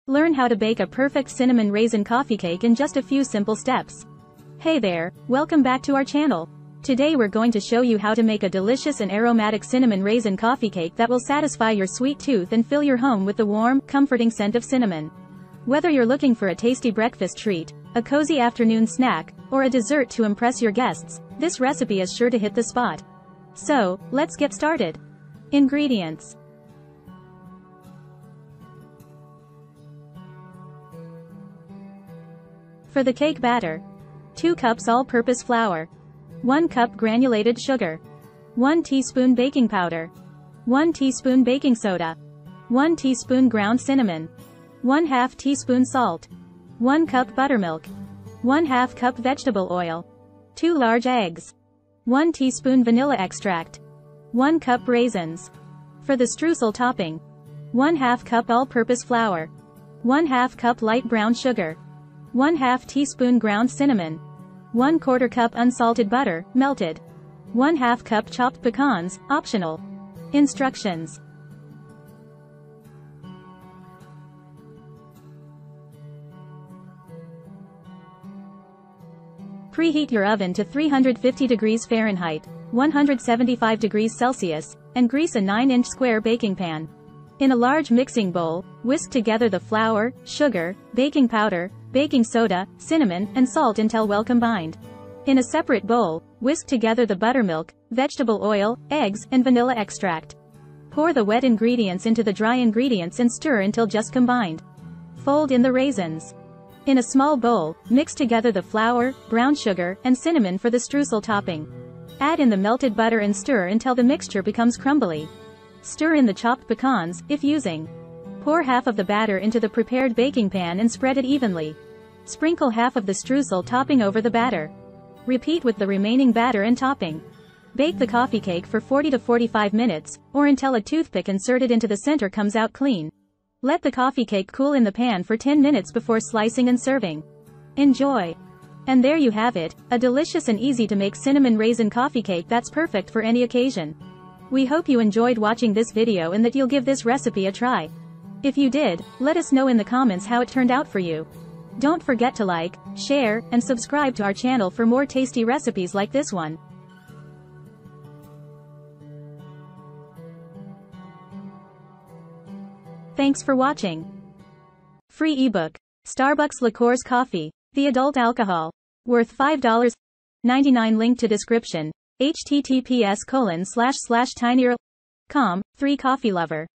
Learn how to bake a perfect cinnamon raisin coffee cake in just a few simple steps. Hey there, welcome back to our channel. Today we're going to show you how to make a delicious and aromatic cinnamon raisin coffee cake that will satisfy your sweet tooth and fill your home with the warm, comforting scent of cinnamon. Whether you're looking for a tasty breakfast treat, a cozy afternoon snack, or a dessert to impress your guests, this recipe is sure to hit the spot. So, let's get started. Ingredients. For the cake batter: 2 cups all-purpose flour, 1 cup granulated sugar, 1 teaspoon baking powder, 1 teaspoon baking soda, 1 teaspoon ground cinnamon, 1/2 teaspoon salt, 1 cup buttermilk, 1/2 cup vegetable oil, 2 large eggs, 1 teaspoon vanilla extract, 1 cup raisins. For the streusel topping: 1/2 cup all-purpose flour, 1/2 cup light brown sugar, 1/2 teaspoon ground cinnamon, 1/4 cup unsalted butter, melted, 1/2 cup chopped pecans, optional. Instructions. Preheat your oven to 350 degrees Fahrenheit, 175 degrees Celsius, and grease a 9-inch square baking pan. In a large mixing bowl, whisk together the flour, sugar, baking powder, baking soda, cinnamon, and salt until well combined. In a separate bowl, whisk together the buttermilk, vegetable oil, eggs, and vanilla extract. Pour the wet ingredients into the dry ingredients and stir until just combined. Fold in the raisins. In a small bowl, mix together the flour, brown sugar, and cinnamon for the streusel topping. Add in the melted butter and stir until the mixture becomes crumbly. Stir in the chopped pecans, if using. Pour half of the batter into the prepared baking pan and spread it evenly. Sprinkle half of the streusel topping over the batter. Repeat with the remaining batter and topping. Bake the coffee cake for 40 to 45 minutes, or until a toothpick inserted into the center comes out clean. Let the coffee cake cool in the pan for 10 minutes before slicing and serving. Enjoy! And there you have it, a delicious and easy to make cinnamon raisin coffee cake that's perfect for any occasion. We hope you enjoyed watching this video and that you'll give this recipe a try. If you did, let us know in the comments how it turned out for you. Don't forget to like, share, and subscribe to our channel for more tasty recipes like this one. Thanks for watching. Free ebook: Starbucks Liqueurs Coffee, the adult alcohol, worth $5.99. Link to description. https://tinyurl.com. 3 Coffee Lover.